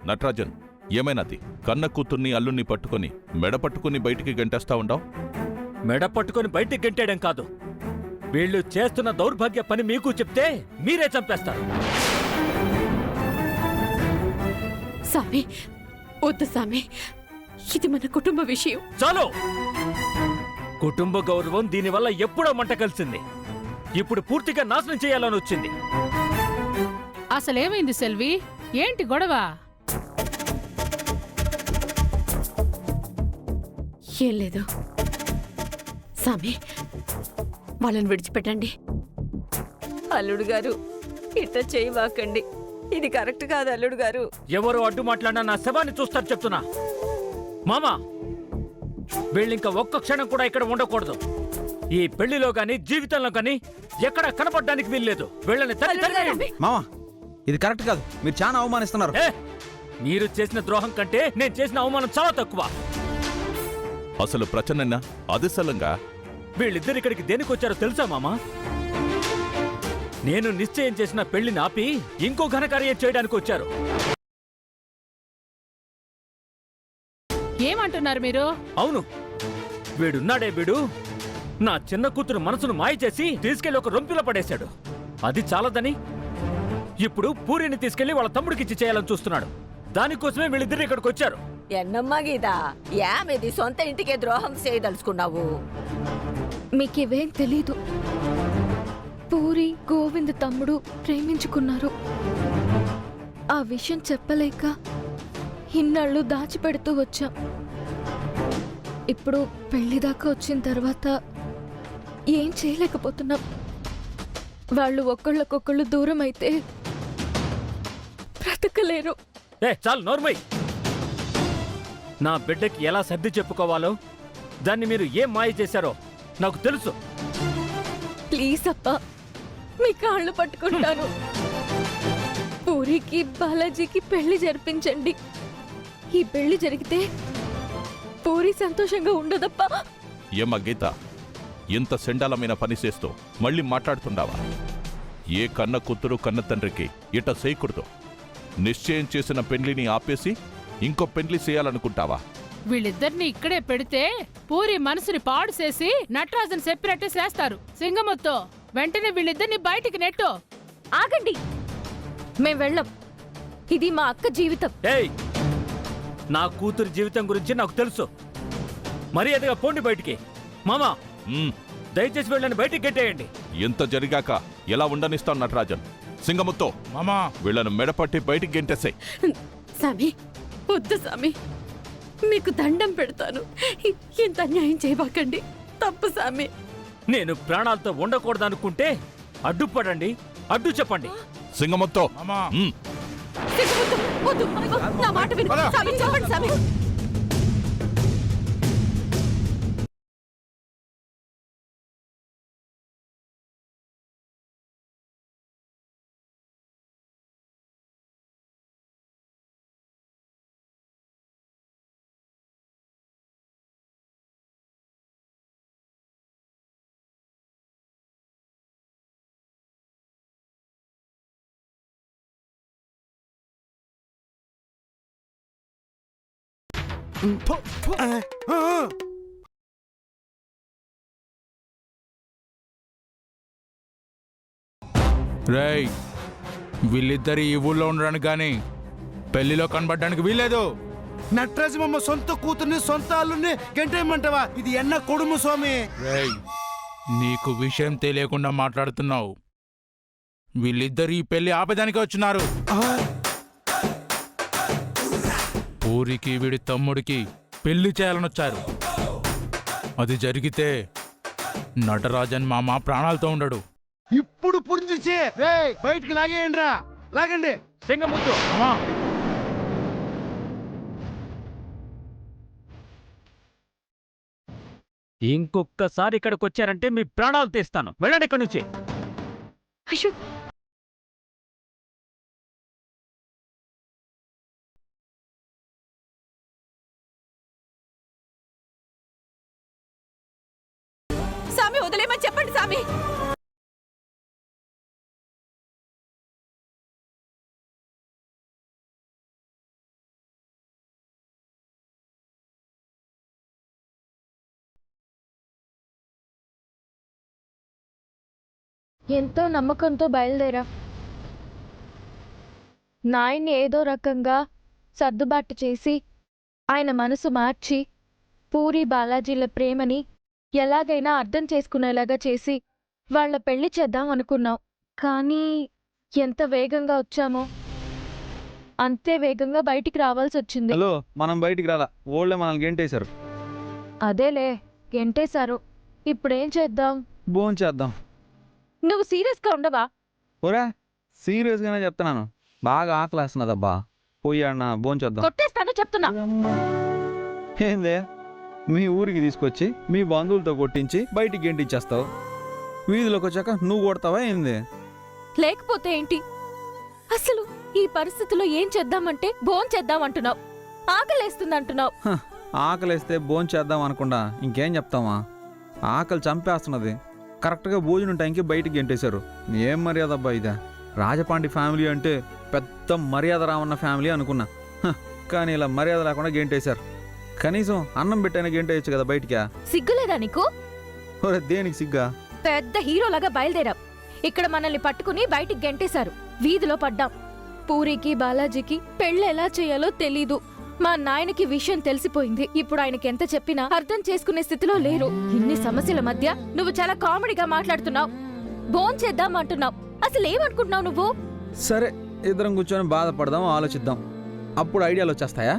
నటరాజన్, ఏమైనాది? కన్న కూతుర్ని అల్లుణ్ణి పట్టుకొని మెడ పట్టుకుని బయటికి గంటేస్తా ఉండావు. మెడ పట్టుకొని బయటికి గంటేయడం కాదు, వీళ్ళు చేస్తున్న దౌర్భాగ్య పని మీకు చెప్తే మీరే చంపేస్తారు. సామి, వద్దు సామి, ఇది మన కుటుంబ విషయం. చాలు! కుటుంబ గౌరవం దీనివల్ల ఎప్పుడో మంట కలిసింది. ఇప్పుడు పూర్తిగా నాశనం చేయాలని వచ్చింది. అసలేమైంది సెల్వి? ఏంటి గొడవ? ఏం లేదు సామి, వాళ్ళని విడిచిపెట్టండి. అల్లుడు గారు, ఇట్ట చేయవాకండి. ఇది కరెక్ట్ కాదు అల్లుడు గారు. ఎవరు అడ్డు మాట్లాడినా నా శవాన్ని చూస్తారు చెప్తున్నా. మామా, వీళ్ళింక ఒక్క క్షణం కూడా ఇక్కడ ఉండకూడదు. ఈ పెళ్లిలో గాని జీవితంలో గాని ఎక్కడ కనపడడానికి వీల్లేదు. వీళ్ళని తల్లి. మామా, ఇది కరెక్ట్ కాదు. మీరు చాలా అవమానిస్తున్నారు. మీరు చేసిన ద్రోహం కంటే నేను చేసిన అవమానం చాలా తక్కువ. అసలు ప్రచన్న అదిశలంగా వీళ్ళిద్దరు ఇక్కడికి దేనికి వచ్చారో తెలుసా మామా? నేను నిశ్చయం చేసిన పెళ్లిని ఆపి ఇంకో ఘనకార్యం చేయడానికి వచ్చారు. ఏమంటున్నారు మీరు? అవును, వీడున్నాడే వీడు నా చిన్న కూతురు మనసును మాయ చేసి తీసుకెళ్లి ఒక రొంపిలో పడేశాడు. అది చాలదని ఇప్పుడు పూరిని తీసుకెళ్లి వాళ్ళ తమ్ముడికిచ్చి చేయాలని చూస్తున్నాడు. దానికోసమే వీళ్ళిద్దరు ఇక్కడికి వచ్చారు. ఎన్నమ్మా గీత, ఏమిది సొంత ఇంటికే ద్రోహం చేయదలుచుకున్నావు? మీకివేం తెలీదు. పూరి గోవింద్ తమ్ముడు ప్రేమించుకున్నారు. ఆ విషయం చెప్పలేక ఇన్నాళ్ళు దాచిపెడుతూ వచ్చాం. ఇప్పుడు పెళ్లిదాకా వచ్చిన తర్వాత ఏం చేయలేకపోతున్నాం. వాళ్ళు ఒకళ్ళకొకళ్ళు దూరం అయితే బ్రతకలేరు. చాలు నోర్మై. నా బిడ్డకి ఎలా సర్ది చెప్పుకోవాలో దాన్ని మీరు ఏం మాయ చేశారో నాకు తెలుసు. ప్లీజ్ అప్పా, మీ కాళ్ళు పట్టుకుంటాను. పూరికి బాలాజీకి పెళ్లి జరిపించండి. ఈ పెళ్లి జరిగితే పూరి సంతోషంగా ఉండదప్పా. ఏమ్మా గీత, ఇంత సెండాలమైన పని చేస్తూ మళ్ళీ మాట్లాడుతుండావా? ఏ కన్న కూతురు కన్న తండ్రికి ఇట చేయకూడదు. నిశ్చయం చేసిన పెండ్లిని ఆపేసి ఇంకో పెండ్లి చేయాలనుకుంటావా? వీళ్ళిద్దరిని ఇక్కడే పెడితే పూరి మనసుని పాడు చేసి నటరాజన్ చెప్పినట్టే చేస్తారు. సింగమొత్తో వెంటనే వీళ్ళిద్దరిని బయటికి నెట్టు. ఆగండి, మేం వెళ్ళం. ఇది మా అక్క జీవితం. నా కూతురు జీవితం గురించి నాకు తెలుసు. మర్యాదగా పోండి బయటికి. మామా, దయచేసి వీళ్ళని బయటికి గెట్టేయండి. ఎంత జరిగాక ఎలా ఉండనిస్తాం నటరాజన్? సింగముత్తో మామా, వీళ్ళను మెడపట్టి బయటికి గెంటేసాయి. సామి, వద్దు సామి, మీకు దండం పెడతాను. ఇంత అన్యాయం చేయబాకండి. తప్పు సామి. నేను ప్రాణాలతో ఉండకూడదనుకుంటే అడ్డుపడండి, అడ్డు చెప్పండి. సింగముత్తో వద్దు, నా మాట విను. సామి, చెప్పండి సామి. రేయ్, వీళ్ళిద్దరు ఈ ఊళ్ళో ఉండడానికి కానీ పెళ్లిలో కనబడడానికి వీల్లేదు. నటరాజమ్మ సొంత కూతుర్ని సొంత అల్లుని గంటేయమంటావా? ఇది ఎన్న కొడుము స్వామి. రేయ్, నీకు విషయం తెలియకుండా మాట్లాడుతున్నావు. వీళ్ళిద్దరు ఈ పెళ్లి ఆపేదానికి వచ్చినారు. పూరికి వీడి తమ్ముడికి పెళ్లి చేయాలని వచ్చారు. అది జరిగితే నటరాజన్ మామ ప్రాణాలతో ఉండడు. ఇప్పుడు పురించి బయటికి లాగేయండి రా, లాగండి. సింగముత్తు, ఇంకొక్కసారి ఇక్కడికి వచ్చారంటే మీ ప్రాణాలు తీస్తాను. వెళ్ళండి ఇక్కడి నుంచి. అయ్యో, సామి వదిలేమని చెప్పండి సామి. ఎంతో నమ్మకంతో బయలుదేరా. నాయన్ని ఏదో రకంగా సర్దుబాటు చేసి ఆయన మనసు మార్చి పూరి బాలాజీల ప్రేమని ఎలాగైనా అర్థం చేసుకునేలాగా చేసి వాళ్ళ పెళ్లి చేద్దాం అనుకున్నాం. కానీ ఎంత వేగంగా వచ్చామో అంతే వేగంగా బయటికి రావాల్సి వచ్చింది. హలో, మనం బయటికి రాలా, ఓళ్ళే మనల్ని గెంటేశారు. అదేలే, గెంటేశారు. ఇప్పుడేం చేద్దాం? భోజనం చేద్దాం. నువ్వు సీరియస్గా ఉండవా? ఓరా, సీరియస్గానే చెప్తున్నాను, బాగా ఆకలేస్తున్నదబ్బా. పోయి అన్న భోజనం చేద్దాం. కొట్టేస్తాను చెప్తున్నా. ఏందే, మీ ఊరికి తీసుకొచ్చి మీ బంధువులతో కొట్టించి బయటికి గెంటిచ్చేస్తావు, వీధిలోకి వచ్చాక నువ్వు కొడతావా ఏంది? లేకపోతే ఏంటి? అసలు ఈ పరిస్థితిలో ఏం చేద్దామంటే భోంచేద్దాం అంటున్నావు, ఆకలేస్తుంది అంటున్నావు. ఆకలేస్తే భోజనం చేద్దాం అనకుండా ఇంకేం చెప్తామా? ఆకలి చంపేస్తున్నది. కరెక్ట్గా భోజనం టైంకి బయటికి గెంటేశారు. ఏం మర్యాద అబ్బా ఇదా? రాజపాండి ఫ్యామిలీ అంటే పెద్ద మర్యాద రావన్న ఫ్యామిలీ అనుకున్నా, కానీ ఇలా మర్యాద లేకుండా గెంటేశారు. కనీసం అన్నం పెట్టైనా గెంటేయచ్చు కదా బయటికా? సిగ్గులేదా నీకు? ఒరే, దేనికి సిగ్గా? పెద్ద హీరోలాగా బయలుదేరాం. ఇక్కడ మనల్ని పట్టుకుని బయటికి గెంటేశారు. వీధిలో పడ్డాం. పూరికి బాలాజీకి పెళ్ళి ఎలా చేయాలో తెలీదు. మా నాయనకి విషయం తెలిసిపోయింది. ఇప్పుడు ఆయనకి ఎంత చెప్పినా అర్థం చేసుకునే స్థితిలో లేరు. ఇన్ని సమస్యల మధ్య నువ్వు చాలా కామెడీగా మాట్లాడుతున్నావు. భోంచేద్దాం అంటున్నావు. అసలు ఏమనుకుంటున్నావు నువ్వు? సరే, ఇద్దరం కూర్చొని బాధపడదాం, ఆలోచిద్దాం, అప్పుడు ఐడియాలు వచ్చేస్తాయా?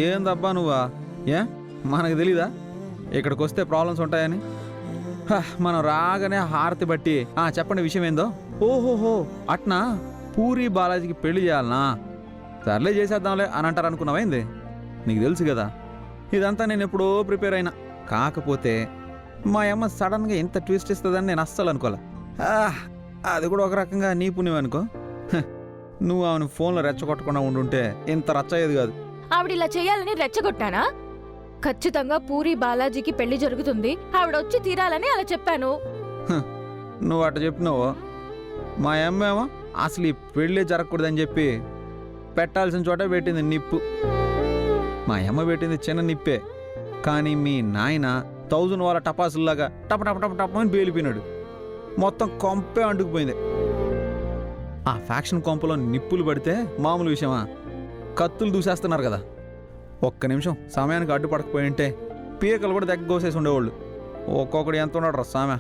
ఏందబ్బా నువ్వా? ఏ మనకు తెలీదా ఇక్కడికి వస్తే ప్రాబ్లమ్స్ ఉంటాయని? మనం రాగానే హారతి బట్టి చెప్పండి విషయం ఏందో. ఓహోహో, అట్నా పూరి బాలాజీకి పెళ్లి చేయాలనా? సర్లే చేసేద్దాంలే అని అంటారు అనుకున్నావైంది? నీకు తెలుసు కదా ఇదంతా నేను ఎప్పుడో ప్రిపేర్ అయినా. కాకపోతే మా అమ్మ సడన్గా ఇంత ట్విస్ట్ ఇస్తుందని నేను అస్సలు అనుకోలే. అది కూడా ఒక రకంగా నీ పుణ్యం అనుకో. నువ్వు ఆమెను ఫోన్లో రెచ్చగొట్టకుండా ఉండుంటే ఇంత రచ్చయ్యేది కాదు. ఆవిడిలా చేయాలని రెచ్చగొట్టానా? ఖచ్చితంగా పూరి బాలాజీకి పెళ్లి జరుగుతుంది, ఆవిడొచ్చి తీరాలని అలా చెప్పాను. నువ్వు అట్ట చెప్పినావు. మా అమ్మేమో అసలు ఈ పెళ్ళే జరగకూడదని చెప్పి పెట్టాల్సిన చోట పెట్టింది నిప్పు. మా అమ్మ పెట్టింది చిన్న నిప్పే, కానీ మీ నాయన 1000 వాళ్ళ టపాసుల్లాగా టప టప టప టప అని పేలిపోయినాడు. మొత్తం కొంపే అంటుకుపోయింది. ఆ ఫ్యాక్షన్ కొంపలో నిప్పులు పడితే మామూలు విషయమా? కత్తులు దూసేస్తున్నారు కదా. ఒక్క నిమిషం సమయానికి అడ్డుపడకపోయి ఉంటే పీకలు కూడా దగ్గర కోసేసి ఉండేవాళ్ళు. ఒక్కొక్కడు ఎంత ఉన్నాడు రా సామె.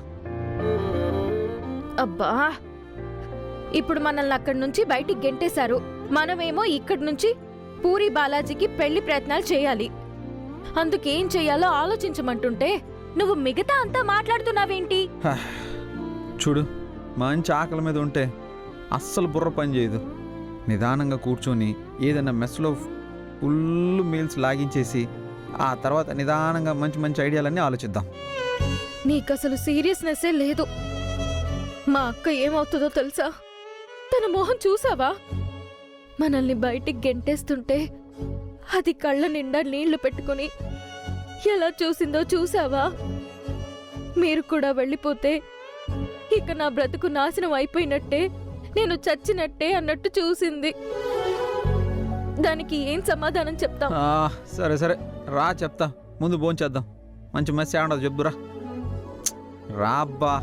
అబ్బా, ఇప్పుడు మనల్ని అక్కడి నుంచి బయటికి గెంటేశారు. మనమేమో ఇక్కడి నుంచి పూరి బాలాజీకి పెళ్లి ప్రయత్నాలు చేయాలి. అందుకేం చెయ్యాలో ఆలోచించమంటుంటే నువ్వు మిగతా అంతా మాట్లాడుతున్నావేంటి? చూడు, మంచి ఆకలి మీద ఉంటే అస్సలు బుర్ర పని చేయదు. నిదానంగా కూర్చొని ఏదైనా మెస్లో ఫుల్ మీల్స్ లాగించేసి ఆ తర్వాత నిదానంగా మంచి మంచి ఐడియాలన్నీ ఆలోచిద్దాం. నీకసలు సీరియస్నెస్సే లేదు. మా అక్క ఏమవుతుందో తెలుసా? తన మొహం చూసావా? మనల్ని బయటికి గెంటేస్తుంటే అది కళ్ళ నిండా నీళ్లు పెట్టుకుని ఎలా చూసిందో చూసావా? మీరు కూడా వెళ్ళిపోతే ఇక నా బ్రతుకు నాశనం అయిపోయినట్టే, నేను చచ్చినట్టే అన్నట్టు చూసింది. దానికి ఏం సమాధానం చెప్తాం? సరే సరే రా చెప్తా, ముందు భోంచేద్దాం. మంచి మెస్ ఏమండదు చెప్దురా. రా అబ్బా.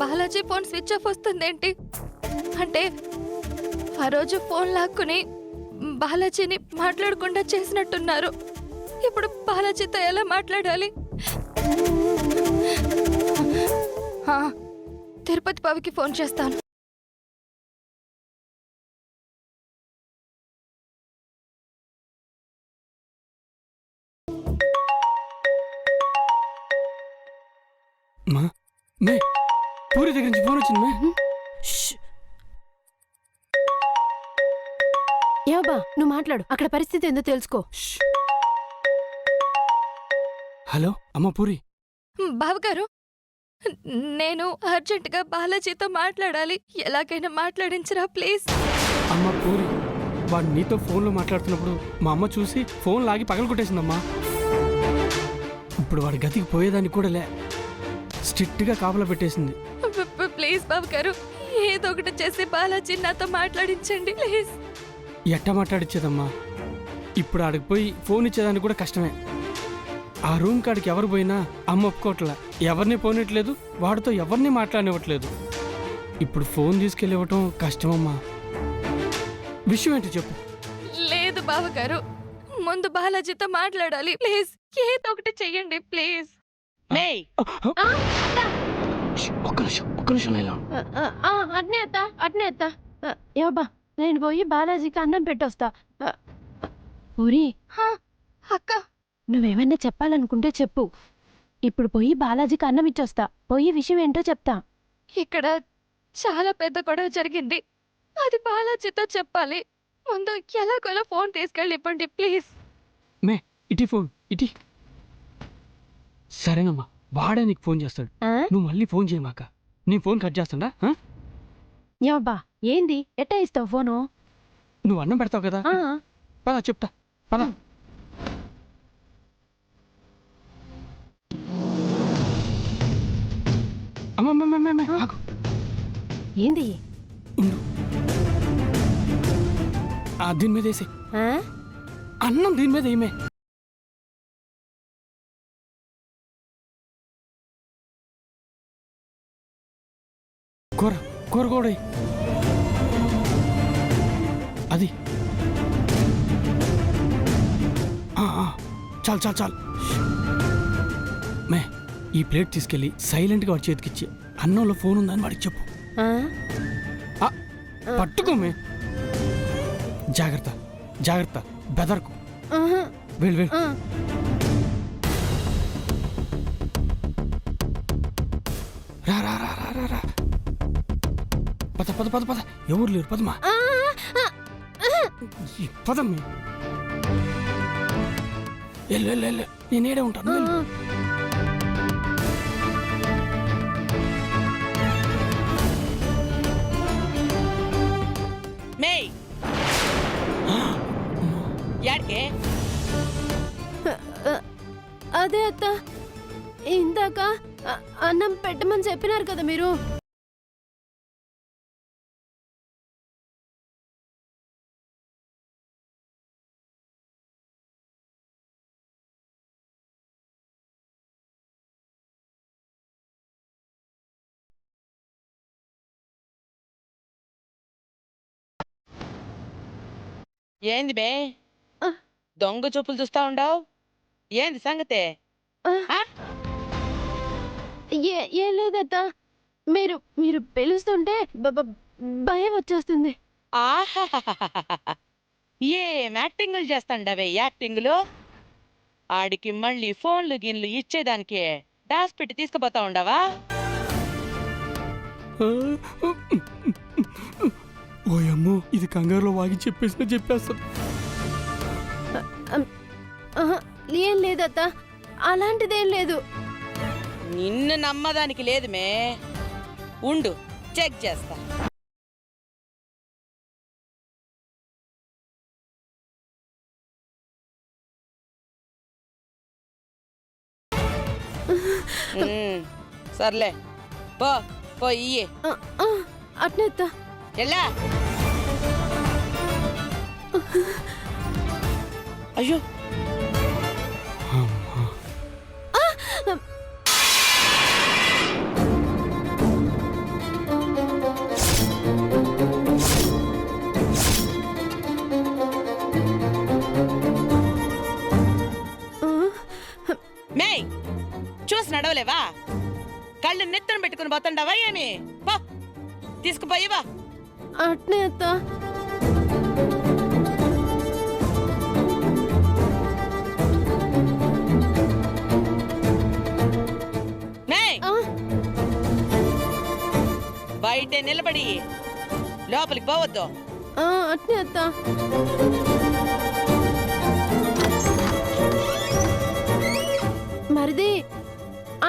బాలాజీ ఫోన్ స్విచ్ ఆఫ్ వస్తుందేంటి? అంటే ఆ రోజు ఫోన్ లాక్కుని బాలాజీని మాట్లాడకుండా చేసినట్టున్నారు. ఇప్పుడు బాలాజీతో ఎలా మాట్లాడాలి? తిరుపతి బావికి ఫోన్ చేస్తాను. పూరి దగ్గర నుంచి ఫోన్ వచ్చింది. ఏవబ్బా, నువ్వు మాట్లాడు, అక్కడ పరిస్థితి ఏందో తెలుసుకో. హలో అమ్మ పూరి. బావగారు, నేను అర్జెంటుగా బాలాజీతో మాట్లాడాలి. ఎలాగైనా మాట్లాడించరా ప్లీజ్. అమ్మ పూరి, వాడు నీతో ఫోన్లో మాట్లాడుతున్నప్పుడు మా అమ్మ చూసి ఫోన్ లాగి పగలగొట్టేసిందమ్మా. ఇప్పుడు వాడి గతికి పోయేదాన్ని కూడా లే, స్ట్రిక్ట్గా కాపలా పెట్టేసింది. ప్లీజ్ బావగారు, ఏదో ఒకటి చేసి బాలాజీ నాతో మాట్లాడించండి ప్లీజ్. ఎట్టా మాట్లాడిచ్చేదమ్మా? ఇప్పుడు ఆడికి పోయి ఫోన్ ఇచ్చేదానికి కూడా కష్టమే. ఆ రూమ్ కాడికి ఎవరు పోయినా అమ్మ ఒప్పుకోవట్లా, ఎవరిని పోనట్లేదు, వాడితో ఎవరిని మాట్లాడనివ్వట్లేదు. ఇప్పుడు ఫోన్ తీసుకెళ్ళివ్వటం కష్టమమ్మా. విషయం ఏంటో చెప్పు. లేదు బావగారు, ముందు బాలాజీతో మాట్లాడాలి ప్లీజ్. ఏదో ఒకటి చెయ్యండి ప్లీజ్. ఒక్క నిమిషం లేలా. అట్నే అత్త ఏవబ్బా, నేను పోయి బాలాజీకి అన్నం పెట్టొస్తా. ఊరి అక్క, నువ్వేమన్నా చెప్పాలనుకుంటే చెప్పు. ఇప్పుడు పోయి బాలాజీకి అన్నం ఇచ్చొస్తా. పోయి విషయం ఏంటో చెప్తా. ఇక్కడ చాలా పెద్ద గొడవ జరిగింది, అది బాలాజీతో చెప్పాలి. ముందు ఎలాగోలా ఫోన్ తీసుకెళ్ళి ఇవ్వండి ప్లీజ్. మే ఇటీ ఫోన్ ఇటీ. సరేనమ్మా, వాడే నీకు ఫోన్ చేస్తాడు. నువ్వు మళ్ళీ ఫోన్ చేయమాక, నీ ఫోన్ కట్ చేస్తాడా? ఏవబ్బా, ఏంది ఎట్టా ఇస్తావు ఫోను? నువ్వు అన్నం పెడతావు కదా, పద చెప్తా పద. అమ్మమ్మ ఆగు. ఏంది? ఉండు. దీని మీద వేసే అన్నం, దీని మీద ఏమే. కూర కూర కూడా ఎయ్. అది చాలు చాలు చాలు. మే ఈ ప్లేట్ తీసుకెళ్ళి సైలెంట్గా వాడి చేతికిచ్చి అన్నంలో ఫోన్ ఉందని వాడికి చెప్పు. పట్టుకో మే. జాగ్రత్త జాగ్రత్త, బెదర్కు. వెళ్ళు వెళ్ళు. రా రా రా రా రా. పద పద పద పద, ఎవరు లేరు, పదమ్మా పదమ్మ. వెళ్ళు వెళ్ళు వెళ్ళు, నేనేడే ఉంటాను. అదే అత్త, ఇందాక అన్నం పెట్టమని చెప్పినారు కదా మీరు. ఏంది బే దొంగ చూపులు చూస్తా ఉండవు? ఏంది సంగతే? ఏం లేదత్త, మీరు మీరు పిలుస్తుంటే భయం వచ్చేస్తుంది. ఆహాహాహాహా, ఏం యాక్టింగులు చేస్తాండవే యాక్టింగులు. ఆడికి మళ్ళీ ఫోన్లు గిన్లు ఇచ్చేదానికి డాస్ పెట్టి తీసుకుపోతా ఉండవా? ఓయమ్మో, ఇది కంగారులో వాగి చెప్పేస్తాను. ఏం లేదత్త, అలాంటిదేం లేదు. నిన్ను నమ్మదానికి లేదు మే, ఉండు చెక్ చేస్తా. సర్లే పో పో, ఇయ్యే. అట్నే అత్త. ఎలా? అయ్యో, మేయ్ చూసి నడవలేవా? కళ్ళు నెత్తను పెట్టుకుని పోతుండవా ఏమి? పో తీసుకుపోయివా. అట్నే అత్త. బయటే నిలబడి లోపలికి పోవద్దు. అట్నే అత్త. మరిది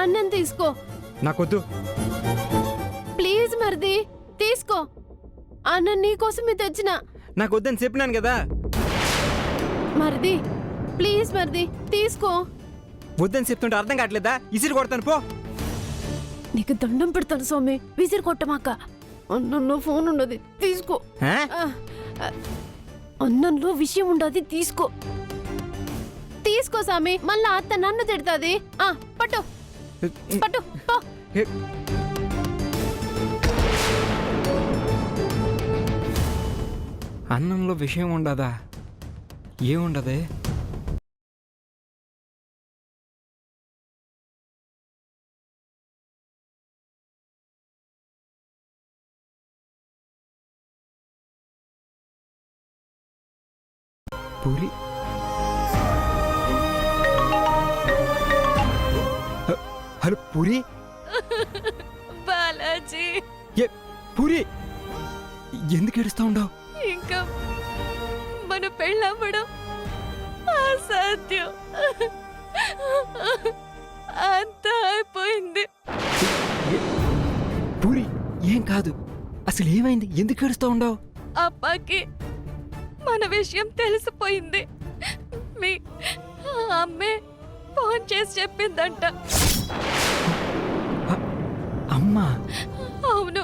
అన్నం తీసుకో. నాకొద్దు. ప్లీజ్ మరిది తీసుకో, అన్నం నీకోసమే తెచ్చిన. నాకొద్దని చెప్పినాను కదా. మరిది ప్లీజ్ మరిది తీసుకో. వద్దని చెప్తుంటే అర్థం కావట్లేదా? ఇసిరి కొడతాను పో. నీకు దండం పెడతాను స్వామి, విసిరి కొట్టమాక. అన్నంలో ఫోన్ ఉండదు తీసుకో ఆ? అన్నంలో విషయం ఉండదు తీసుకో తీసుకో సామి మళ్ళా అత్త నన్ను తిడుతుంది పట్టు పట్టు పో. అన్నంలో విషయం ఉండదా? ఏముండదే? పూరి హలో పూరి బాలాజీ పూరి ఎందుకు ఏడుస్తా ఉండవు? ఇంకా మన పెళ్ళవ్వడం అసాధ్యం. అంతా అయిపోయింది. పూరి ఏం కాదు, అసలు ఏమైంది? ఎందుకు ఏడుస్తా ఉండవు? అబ్బాకి మన విషయం తెలిసిపోయింది. మీ అమ్మే ఫోన్ చేసి చెప్పిందంట. అమ్మా? అవును.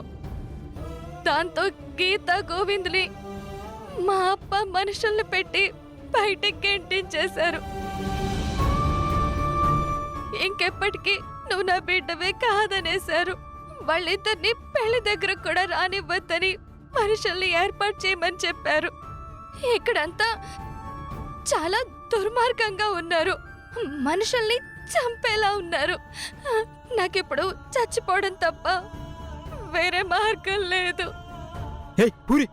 దాంతో గీత గోవిందుని మా అప్ప మనుషుల్ని పెట్టి బయటికి గెంటించేశారు. ఇంకెప్పటికీ నువ్వు నా బిడ్డవే కాదనేశారు. వాళ్ళిద్దరిని పెళ్లి దగ్గర కూడా రానివ్వద్దని మనుషుల్ని ఏర్పాటు చేయమని చెప్పారు. ఇక్కడంతా చాలా దుర్మార్గంగా ఉన్నారు. మనుషుల్ని చంపేలా ఉన్నారు. నాకిప్పుడు చచ్చిపోవడం తప్ప వేరే మార్గం లేదు. పూరి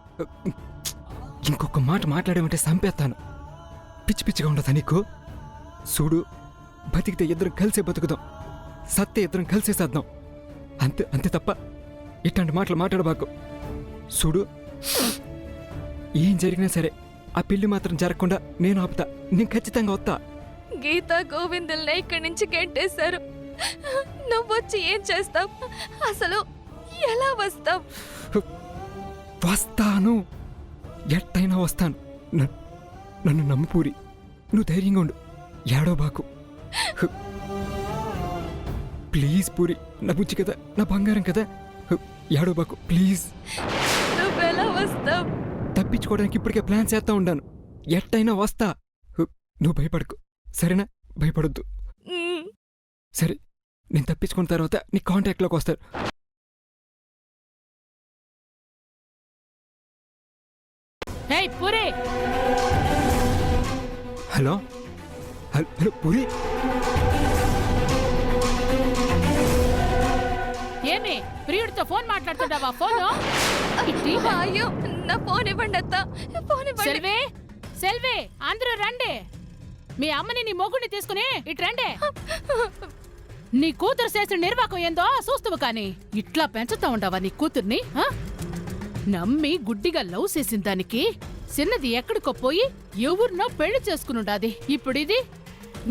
ఇంకొక మాట మాట్లాడేమంటే చంపేస్తాను. పిచ్చి పిచ్చిగా ఉండదా నీకు? చూడు, బతికితే ఇద్దరం కలిసే బతుకుదాం, సత్తే ఇద్దరం కలిసే సద్దాం. అంతే అంతే తప్ప ఇట్లాంటి మాటలు మాట్లాడబాకు. చూడు, ఏం జరిగినా సరే ఆ పెళ్లి మాత్రం జరగకుండా నేను ఆపుతా. నేను ఖచ్చితంగా వస్తా. గీతా గోవిందుల్ని ఇక్కడి నుంచి గెంటేశారు. నువ్వొచ్చి ఏం చేస్తావు? అసలు ఎలా వస్తావు? వస్తాను, ఎట్టయినా వస్తాను. నన్ను నమ్ము పూరి, నువ్వు ధైర్యంగా ఉండు, ఏడో బాకు. ప్లీజ్ పూరి, నా బుజ్జి కదా, నా బంగారం కదా, ఏడో బాకు ప్లీజ్. నువ్వెలా వస్తావు? తప్పించుకోవడానికి ఇప్పటికే ప్లాన్ చేస్తా ఉండాను. ఎట్టయినా వస్తా. నువ్వు భయపడకు, సరేనా? భయపడొద్దు. సరే, నేను తప్పించుకున్న తర్వాత నీ కాంటాక్ట్లోకి వస్తారు. ఏయ్ పూరి, హలో హలో పూరి, ఏమి ప్రియుడితో ఫోన్ మాట్లాడుతుంటావా? ఫోను అయ్యో, నా ఫోన్ ఇవ్వండి అత్త, ఫోన్ ఇవ్వండి. సెల్వే, సెల్వే, అందరూ రండి. మీ అమ్మని నీ మొగుడిని తీసుకుని ఇటు రండి. నీ కూతురు చేసిన నిర్వాకం ఏందో చూస్తావు, కానీ ఇట్లా పెంచుతా ఉండవా నీ కూతుర్ని? నమ్మి గుడ్డిగా లవ్ చేసిన దానికి చిన్నది ఎక్కడికో పోయి ఎవరినో పెళ్లి చేసుకునుండాది. ఇప్పుడు ఇది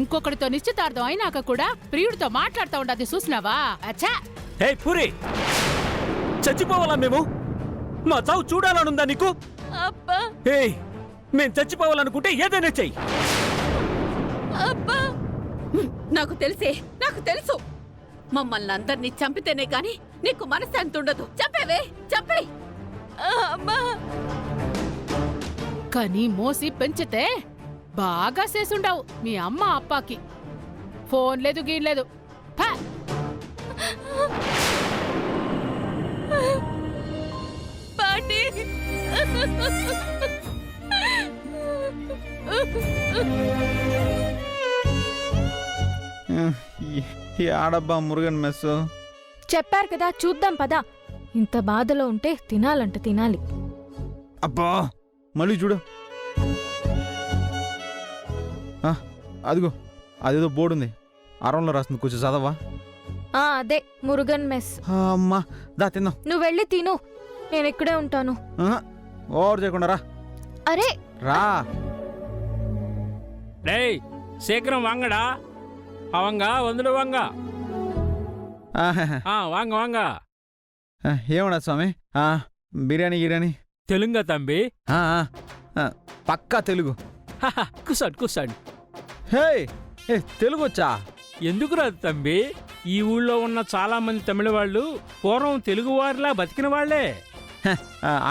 ఇంకొకరితో నిశ్చితార్థం అయినాక కూడా ప్రియుడితో మాట్లాడుతూ ఉండాది. చూసినావా? అచ్చా. హే పూరి, చచ్చిపోవాలా మేము? మా చావు చూడాలనుందా నీకు? అబ్బా, హే, మేం చచ్చిపోవాలనుకుంటే ఏదైనా చెయ్యి. అబ్బా, నాకు తెలిసే, నాకు తెలుసు. మమ్మల్ని అందరినీ చంపితేనే గాని నీకు మనశ్శాంతి ఉండదు. చంపేవే, చంపే. అమ్మా. కానీ మోసి పెంచితే బాగా చేసుండావు మీ అమ్మ అప్పాకి. ఫోన్ లేదు, గీన్ లేదు. ఫా. పాటి, ఈ ఆడబ్బా మురుగన్ మెస్. చెప్పారు కదా, చూద్దాం పదా. ఇంత బాధలో ఉంటే తినాలంట తినాలి. అబ్బా, మళ్ళీ చూడు. అదిగో, అదేదో బోర్డు ఉంది, అరంలో రాస్తుంది, కొంచెం చదవా? అదే మురుగన్ మెస్. అమ్మా, దా తిందాం. నువ్వు వెళ్ళి తిను, నేను ఇక్కడే ఉంటాను. ఓవర్ చేయకుండా రా. అరే రా. டேய் சீக்கிரம் வாங்கடா. அவங்க வந்துடுவாங்க. வாங்க வாங்க. ఏమన్నా స్వామి? బిర్యానీ గిర్యానీ తెలుగా తంబి? పక్కా తెలుగు. కూసాడు కూసాడు. హే, తెలుగు వచ్చా? ఎందుకు రాదు తంబి? ఈ ఊళ్ళో ఉన్న చాలా మంది తమిళ వాళ్ళు పూర్వం తెలుగు వారిలా బతికిన వాళ్లే.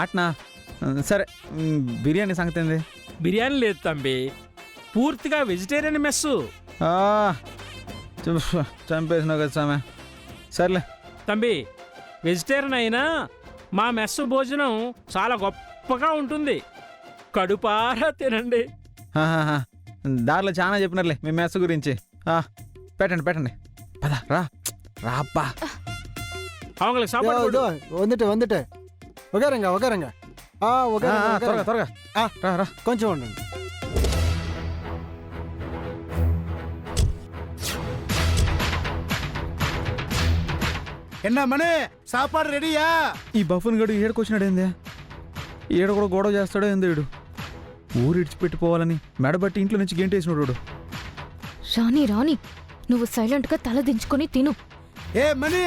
ఆటనా సరే బిర్యానీ సంగతి ఏంది బిర్యానీ లేదు తంబి, పూర్తిగా వెజిటేరియన్ మెస్సు. ఆ, చంపేసినావు కదా సామె. సర్లే తంబి, వెజిటేరియన్ అయినా మా మెస్సు భోజనం చాలా గొప్పగా ఉంటుంది. కడుపారా తినండి. ఆహాహా. దారిలో చాలా చెప్పినారులే మీ మెస్ గురించి. పెట్టండి పెట్టండి, పద రా రాబ్బా. அவங்களுக்கு சாப்பாடு போடு. వందిటే ఒకేరంగా త్వరగా త్వరగా రా రా. కొంచెం ఉండండి. ఎన్నా మనే సాపాడు రెడీయా? ఈ బఫన్ గడు ఏడుకొచ్చినాడు ఏందే? ఈడ కూడా గొడవ చేస్తాడో ఏందో వీడు. ఊరు ఇడిచిపెట్టిపోవాలని మెడబట్టి ఇంట్లో నుంచి గెంటేసినాడు వాడు. రాణి రాణి, నువ్వు సైలెంట్ గా తల దించుకొని తిను. ఏ మనీ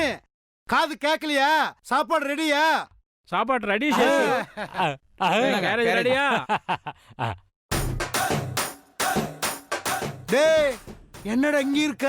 కాదు కేకలియా, సాపాడు రెడీయా? சாப்பாடு ரெடி சேசு. கேரேஜ் ரெடியா? டேய் என்னடா இங்க இருக்க?